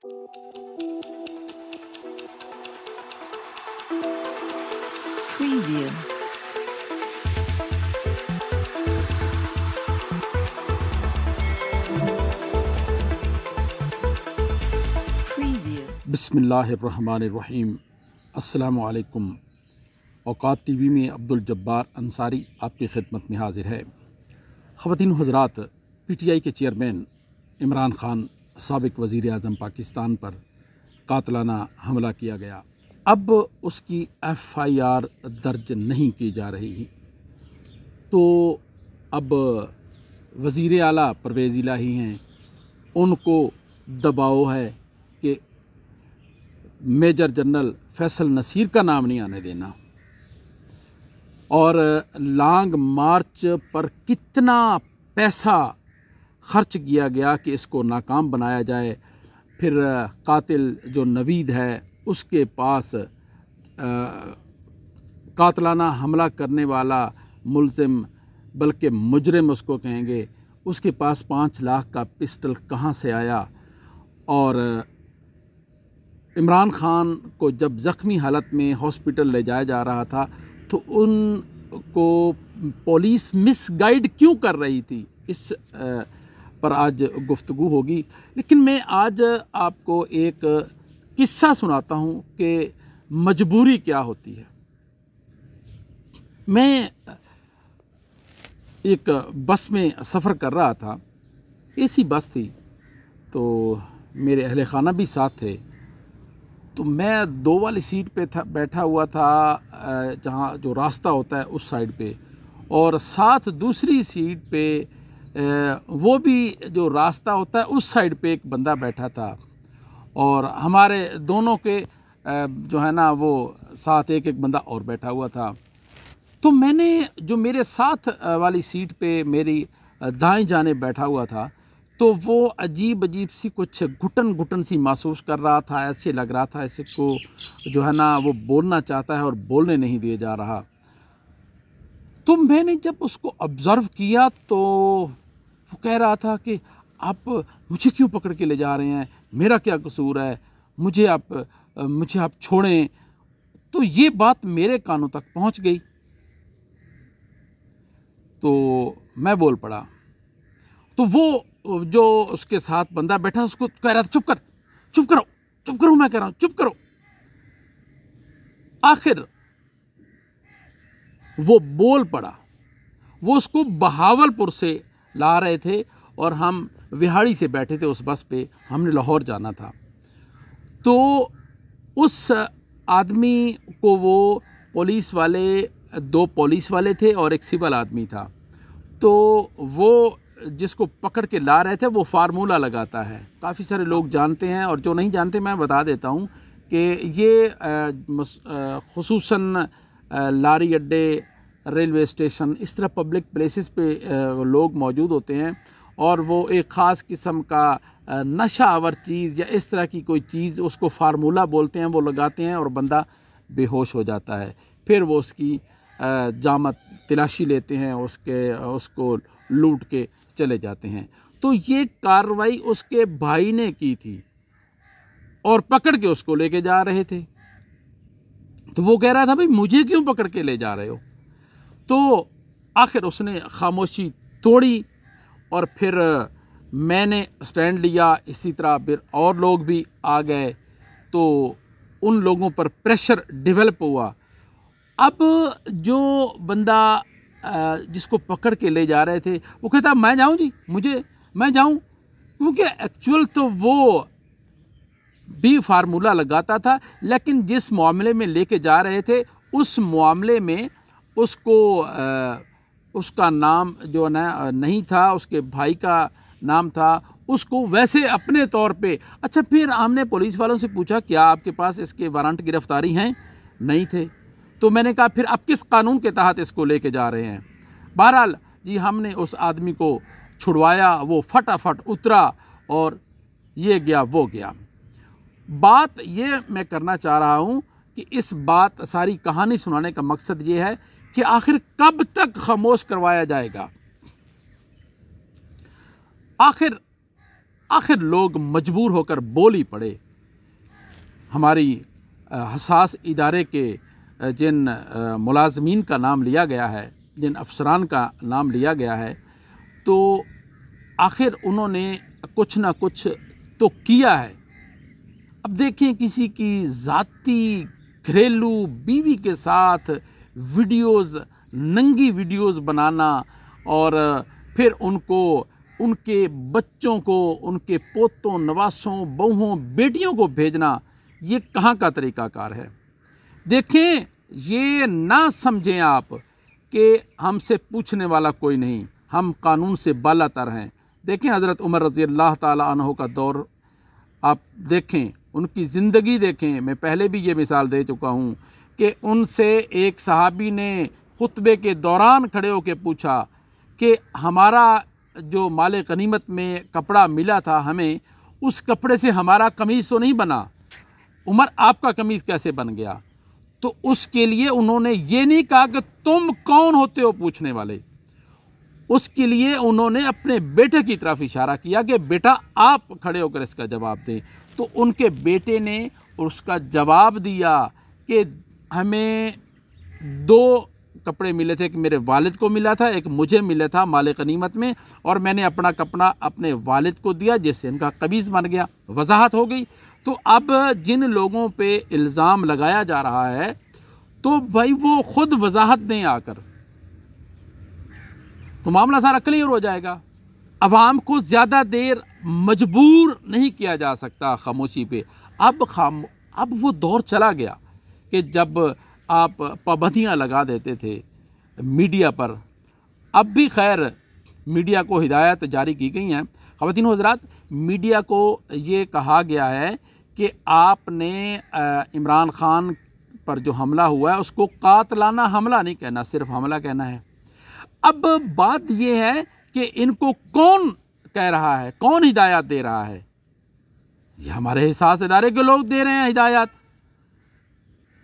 Preview. बिस्मिल्लाहिर्रहमानिर्रहीम। अस्सलामु अलैकुम। औकात टीवी में अब्दुल जब्बार अंसारी आपकी खिदमत में हाजिर है। ख़वातीन हज़रात, पीटीआई के चेयरमैन इमरान खान साबिक़ वज़ीर आज़म पाकिस्तान पर कातलाना हमला किया गया। अब उसकी FIR दर्ज नहीं की जा रही, तो अब वज़ीर आला परवेज़ इलाही हैं, उनको दबाव है कि मेजर जनरल फैसल नसीर का नाम नहीं आने देना। और लॉन्ग मार्च पर कितना पैसा खर्च किया गया कि इसको नाकाम बनाया जाए। फिर कातिल जो नवीद है उसके पास कातलाना हमला करने वाला मुल्ज़िम, बल्कि मुजरिम उसको कहेंगे, उसके पास 5 लाख का पिस्टल कहाँ से आया। और इमरान खान को जब ज़ख्मी हालत में हॉस्पिटल ले जाया जा रहा था तो उनको पुलिस मिसगाइड क्यों कर रही थी, इस पर आज गुफ्तगू होगी। लेकिन मैं आज आपको एक किस्सा सुनाता हूँ कि मजबूरी क्या होती है। मैं एक बस में सफ़र कर रहा था, AC बस थी, तो मेरे अहले खाना भी साथ थे। तो मैं 2 वाली सीट पे बैठा हुआ था, जहाँ जो रास्ता होता है उस साइड पे, और साथ दूसरी सीट पे वो भी जो रास्ता होता है उस साइड पे एक बंदा बैठा था। और हमारे दोनों के जो है ना वो साथ एक बंदा और बैठा हुआ था। तो मैंने जो मेरे साथ वाली सीट पे मेरी दाएं जाने बैठा हुआ था, तो वो अजीब सी कुछ घुटन सी महसूस कर रहा था। ऐसे लग रहा था ऐसे को जो है ना वो बोलना चाहता है और बोलने नहीं दिया जा रहा। तो मैंने जब उसको ऑब्ज़र्व किया तो वो कह रहा था कि आप मुझे क्यों पकड़ के ले जा रहे हैं, मेरा क्या कसूर है, मुझे आप छोड़ें। तो ये बात मेरे कानों तक पहुंच गई। तो मैं बोल पड़ा। तो वो जो उसके साथ बंदा बैठा उसको कह रहा था चुप करो, मैं कह रहा हूँ चुप करो। आखिर वो बोल पड़ा। वो उसको बहावलपुर से ला रहे थे और हम विहाड़ी से बैठे थे उस बस पे, हमने लाहौर जाना था। तो उस आदमी को वो पुलिस वाले, 2 पुलिस वाले थे और एक सिविल आदमी था। तो वो जिसको पकड़ के ला रहे थे वो फार्मूला लगाता है, काफ़ी सारे लोग जानते हैं, और जो नहीं जानते मैं बता देता हूँ कि ये खुसूसन लारी अड्डे, रेलवे स्टेशन, इस तरह पब्लिक प्लेसेस पे लोग मौजूद होते हैं, और वो एक ख़ास किस्म का नशा आवर चीज़ या इस तरह की कोई चीज़, उसको फार्मूला बोलते हैं, वो लगाते हैं और बंदा बेहोश हो जाता है। फिर वो उसकी जामत तलाशी लेते हैं, उसको लूट के चले जाते हैं। तो ये कार्रवाई उसके भाई ने की थी और पकड़ के उसको लेके जा रहे थे। तो वो कह रहा था भाई मुझे क्यों पकड़ के ले जा रहे हो। तो आखिर उसने खामोशी तोड़ी और फिर मैंने स्टैंड लिया। इसी तरह फिर और लोग भी आ गए, तो उन लोगों पर प्रेशर डेवलप हुआ। अब जो बंदा जिसको पकड़ के ले जा रहे थे वो कहता मैं जाऊं जी, मैं जाऊं, क्योंकि एक्चुअल तो वो भी फार्मूला लगाता था, लेकिन जिस मामले में लेके जा रहे थे उस मामले में उसको उसका नाम जो ना नहीं था, उसके भाई का नाम था, उसको वैसे अपने तौर पे। अच्छा, फिर हमने पुलिस वालों से पूछा क्या आपके पास इसके वारंट गिरफ्तारी हैं? नहीं थे। तो मैंने कहा फिर आप किस कानून के तहत इसको लेके जा रहे हैं? बहरहाल जी, हमने उस आदमी को छुड़वाया, वो फटाफट उतरा और ये गया वो गया। बात ये मैं करना चाह रहा हूँ कि इस बात सारी कहानी सुनाने का मकसद ये है कि आखिर कब तक खामोश करवाया जाएगा। आखिर लोग मजबूर होकर बोल ही पड़े। हमारी हसास इदारे के जिन मुलाजमीन का नाम लिया गया है, जिन अफसरान का नाम लिया गया है, तो आखिर उन्होंने कुछ ना कुछ तो किया है। अब देखें, किसी की ज़ाती घरेलू बीवी के साथ वीडियोज़, नंगी वीडियोज़ बनाना और फिर उनको, उनके बच्चों को, उनके पोतों, नवासों, बहुओं, बेटियों को भेजना, ये कहाँ का तरीक़ाकार है। देखें, ये ना समझें आप कि हमसे पूछने वाला कोई नहीं, हम कानून से बालातर हैं। देखें, हज़रत उमर रज़ी अल्लाह ताला अन्हु का दौर आप देखें, उनकी ज़िंदगी देखें। मैं पहले भी ये मिसाल दे चुका हूँ कि उनसे एक सहाबी ने खुतबे के दौरान खड़े होकर पूछा कि हमारा जो माले गनीमत में कपड़ा मिला था हमें, उस कपड़े से हमारा कमीज़ तो नहीं बना, उमर आपका कमीज़ कैसे बन गया। तो उसके लिए उन्होंने ये नहीं कहा कि तुम कौन होते हो पूछने वाले, उसके लिए उन्होंने अपने बेटे की तरफ इशारा किया कि बेटा आप खड़े होकर इसका जवाब दें। तो उनके बेटे ने उसका जवाब दिया कि हमें 2 कपड़े मिले थे, कि मेरे वालिद को मिला था, एक मुझे मिला था माले गनीमत में, और मैंने अपना कपड़ा अपने वालिद को दिया जिससे इनका कमीज़ बन गया। वजाहत हो गई। तो अब जिन लोगों पे इल्ज़ाम लगाया जा रहा है, तो भाई वो ख़ुद वजाहत दें आकर, तो मामला सारा क्लियर हो जाएगा। अवाम को ज़्यादा देर मजबूर नहीं किया जा सकता खामोशी पे। अब वो दौर चला गया कि जब आप पाबंदियाँ लगा देते थे मीडिया पर। अब भी खैर मीडिया को हिदायत जारी की गई हैं। ख़वातीन हज़रात, मीडिया को ये कहा गया है कि आपने इमरान खान पर जो हमला हुआ है उसको कातलाना हमला नहीं कहना, सिर्फ हमला कहना है। अब बात ये है कि इनको कौन कह रहा है, कौन हिदायत दे रहा है? ये हमारे हिसास इदारे के लोग दे रहे हैं हिदायत।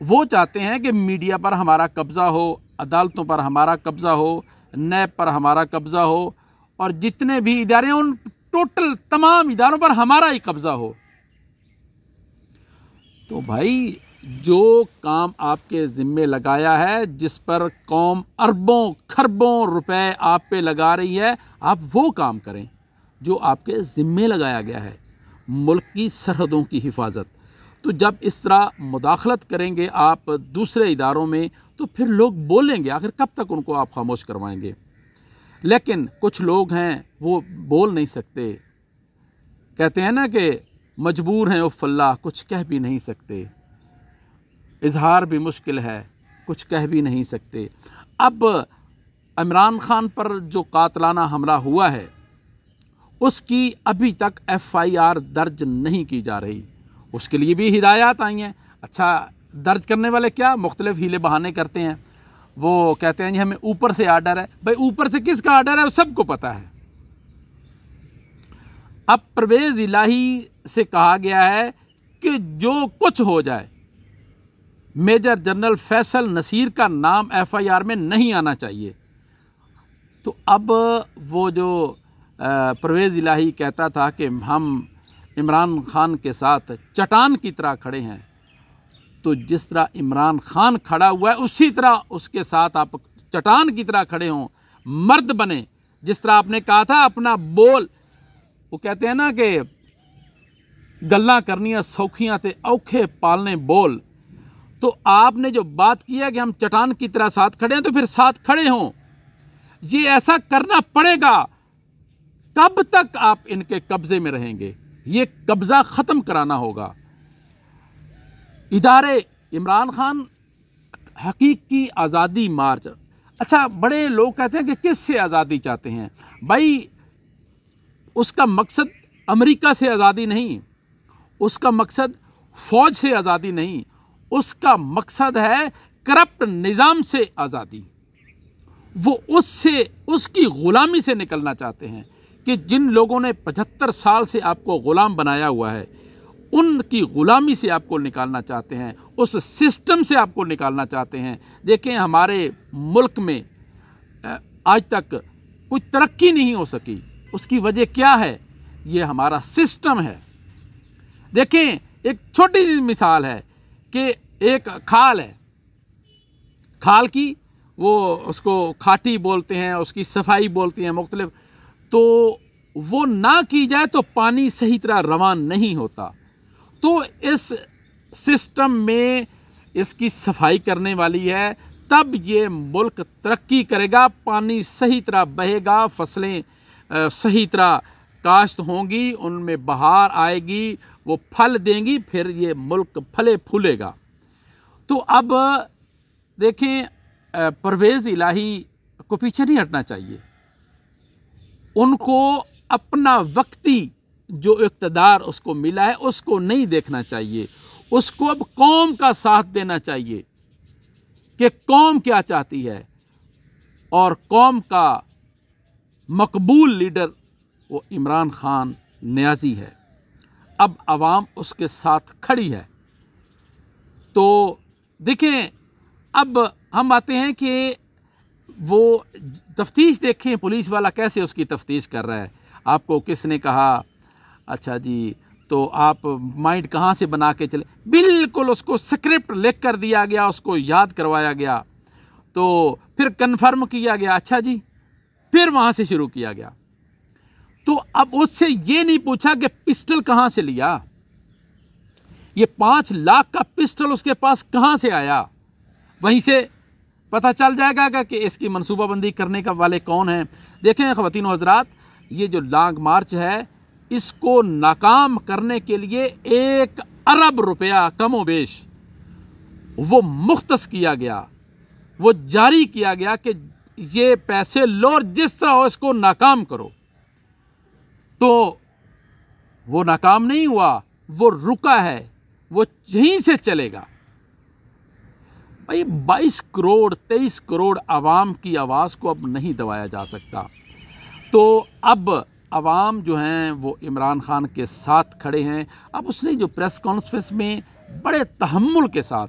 वो चाहते हैं कि मीडिया पर हमारा कब्ज़ा हो, अदालतों पर हमारा कब्ज़ा हो, नैब पर हमारा कब्ज़ा हो, और जितने भी इदारे हैं उन टोटल तमाम इदारों पर हमारा ही कब्ज़ा हो। तो भाई, जो काम आपके ज़िम्मे लगाया है, जिस पर कौम अरबों खरबों रुपए आप पे लगा रही है, आप वो काम करें जो आपके ज़िम्मे लगाया गया है, मुल्क की सरहदों की हिफाजत। तो जब इस तरह मुदाखलत करेंगे आप दूसरे इदारों में, तो फिर लोग बोलेंगे। आखिर कब तक उनको आप खामोश करवाएंगे? लेकिन कुछ लोग हैं वो बोल नहीं सकते, कहते हैं ना कि मजबूर हैं उफ़ल्लाह, कुछ कह भी नहीं सकते, इजहार भी मुश्किल है, कुछ कह भी नहीं सकते। अब इमरान खान पर जो कातलाना हमला हुआ है उसकी अभी तक FIR दर्ज नहीं की जा रही। उसके लिए भी हिदायत आई हैं। अच्छा, दर्ज करने वाले क्या मुख्तलिफ हीले बहाने करते हैं। वो कहते हैं जी हमें ऊपर से आर्डर है। भाई, ऊपर से किसका आर्डर है वो सबको पता है। अब परवेज़ इलाही से कहा गया है कि जो कुछ हो जाए, मेजर जनरल फैसल नसीर का नाम FIR में नहीं आना चाहिए। तो अब वो जो परवेज़ इलाही कहता था कि हम इमरान खान के साथ चट्टान की तरह खड़े हैं, तो जिस तरह इमरान खान खड़ा हुआ है उसी तरह उसके साथ आप चट्टान की तरह खड़े हों, मर्द बने। जिस तरह आपने कहा था अपना बोल, वो कहते हैं ना कि गल्लां करनियां सौखियां ते औखे पालने बोल। तो आपने जो बात किया कि हम चट्टान की तरह साथ खड़े हैं, तो फिर साथ खड़े हों। ये ऐसा करना पड़ेगा। कब तक आप इनके कब्जे में रहेंगे? ये कब्जा ख़त्म कराना होगा। इदारे इमरान खान हकीकी आज़ादी मार्च। अच्छा, बड़े लोग कहते हैं कि किससे आज़ादी चाहते हैं? भाई, उसका मकसद अमेरिका से आज़ादी नहीं, उसका मकसद फ़ौज से आज़ादी नहीं, उसका मकसद है करप्ट निज़ाम से आज़ादी। वो उससे, उसकी ग़ुलामी से निकलना चाहते हैं कि जिन लोगों ने 75 साल से आपको ग़ुलाम बनाया हुआ है, उनकी ग़ुलामी से आपको निकालना चाहते हैं, उस सिस्टम से आपको निकालना चाहते हैं। देखें, हमारे मुल्क में आज तक कोई तरक्की नहीं हो सकी। उसकी वजह क्या है? ये हमारा सिस्टम है। देखें, एक छोटी सी मिसाल है कि एक खाल है, खाल की वो उसको खाटी बोलते हैं, उसकी सफाई बोलते हैं मुख्तलिफ, तो वो ना की जाए तो पानी सही तरह रवान नहीं होता। तो इस सिस्टम में इसकी सफाई करने वाली है, तब ये मुल्क तरक्की करेगा, पानी सही तरह बहेगा, फसलें सही तरह काश्त होंगी, उनमें बहार आएगी, वो फल देंगी, फिर ये मुल्क फले फूलेगा। तो अब देखें, परवेज़ इलाही को पीछे नहीं हटना चाहिए। उनको अपना वक्ती जो इक़्तिदार उसको मिला है उसको नहीं देखना चाहिए, उसको अब कौम का साथ देना चाहिए कि कौम क्या चाहती है, और कौम का मकबूल लीडर वो इमरान खान नियाज़ी है। अब आवाम उसके साथ खड़ी है। तो देखें, अब हम आते हैं कि वो तफ्तीश देखें, पुलिस वाला कैसे उसकी तफ्तीश कर रहा है। आपको किसने कहा, अच्छा जी, तो आप माइंड कहाँ से बना के चले, बिल्कुल उसको स्क्रिप्ट लिख कर दिया गया, उसको याद करवाया गया, तो फिर कन्फर्म किया गया, अच्छा जी, फिर वहाँ से शुरू किया गया। तो अब उससे ये नहीं पूछा कि पिस्टल कहाँ से लिया, ये 5 लाख का पिस्टल उसके पास कहाँ से आया। वहीं से पता चल जाएगा कि इसकी मनसूबाबंदी करने का वाले कौन हैं। देखें ख़वातीन व हज़रात, ये जो लॉन्ग मार्च है, इसको नाकाम करने के लिए 1 अरब रुपया कमो बेश वो मुख्तस किया गया, वो जारी किया गया कि ये पैसे लो और जिस तरह हो इसको नाकाम करो। तो वो नाकाम नहीं हुआ, वो रुका है, वो यहीं से चलेगा। भाई 22 करोड़ 23 करोड़ आवाम की आवाज़ को अब नहीं दबाया जा सकता। तो अब आवाम जो हैं वो इमरान खान के साथ खड़े हैं। अब उसने जो प्रेस कॉन्फ्रेंस में बड़े तहम्मुल के साथ,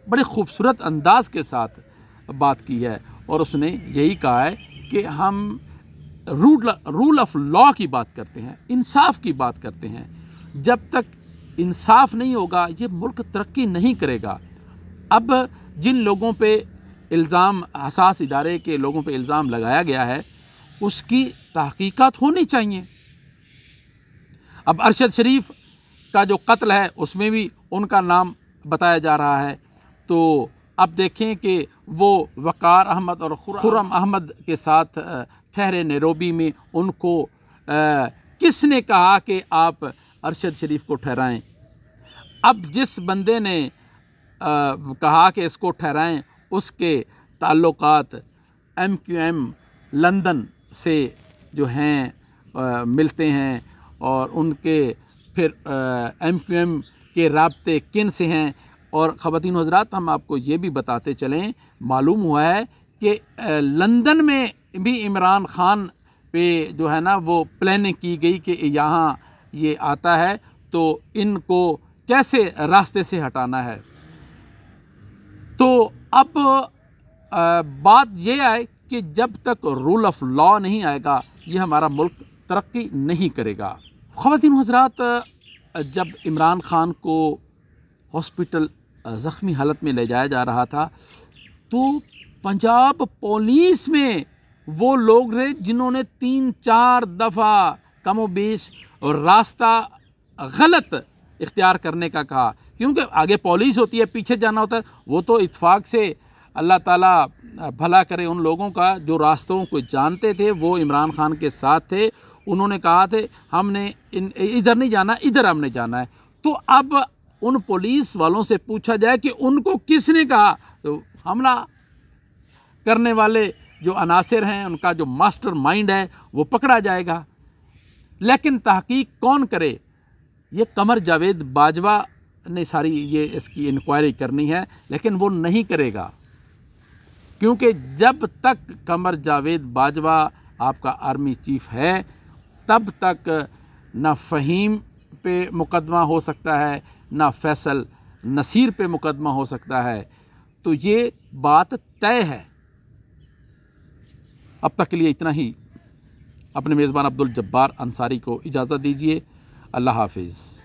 बड़े खूबसूरत अंदाज के साथ बात की है, और उसने यही कहा है कि हम रूल ऑफ लॉ की बात करते हैं, इंसाफ की बात करते हैं। जब तक इंसाफ नहीं होगा ये मुल्क तरक्की नहीं करेगा। अब जिन लोगों पे इल्ज़ाम, हसास इदारे के लोगों पे इल्ज़ाम लगाया गया है, उसकी तहकीकात होनी चाहिए। अब अरशद शरीफ का जो कत्ल है उसमें भी उनका नाम बताया जा रहा है। तो अब देखें कि वो वक़ार अहमद और खुर्रम अहमद के साथ ठहरे नैरोबी में, उनको किसने कहा कि आप अरशद शरीफ को ठहराएं। अब जिस बंदे ने कहा कि इसको ठहराएं, उसके ताल्लुकात MQM लंदन से जो हैं मिलते हैं, और उनके फिर MQM के राब्ते किन से हैं। और ख़वातीन हज़रात, हम आपको ये भी बताते चलें, मालूम हुआ है कि लंदन में भी इमरान खान पे जो है ना वो प्लानिंग की गई कि यहाँ ये आता है तो इनको कैसे रास्ते से हटाना है। तो अब बात ये आए कि जब तक रूल ऑफ लॉ नहीं आएगा ये हमारा मुल्क तरक्की नहीं करेगा। ख़वातीन हज़रात, जब इमरान खान को हॉस्पिटल ज़ख्मी हालत में ले जाया जा रहा था, तो पंजाब पुलिस में वो लोग रहे जिन्होंने 3-4 दफ़ा कमोबेश और रास्ता गलत इख्तियार करने का कहा, क्योंकि आगे पुलिस होती है, पीछे जाना होता है। वो तो इत्फाक से अल्लाह ताला भला करे उन लोगों का जो रास्तों को जानते थे, वो इमरान खान के साथ थे। उन्होंने कहा थे हमने इधर नहीं जाना, इधर हमने जाना है। तो अब उन पुलिस वालों से पूछा जाए कि उनको किसने कहा, तो हमला करने वाले जो अनासिर हैं, उनका जो मास्टर माइंड है वो पकड़ा जाएगा। लेकिन तहकीक कौन करे? ये कमर जावेद बाजवा ने सारी ये इसकी इंक्वायरी करनी है, लेकिन वो नहीं करेगा, क्योंकि जब तक कमर जावेद बाजवा आपका आर्मी चीफ है तब तक ना फ़हीम पे मुकदमा हो सकता है, ना फैसल नसीर पे मुकदमा हो सकता है। तो ये बात तय है। अब तक के लिए इतना ही। अपने मेज़बान अब्दुल जब्बार अंसारी को इजाज़त दीजिए। अल्लाह हाफिज़।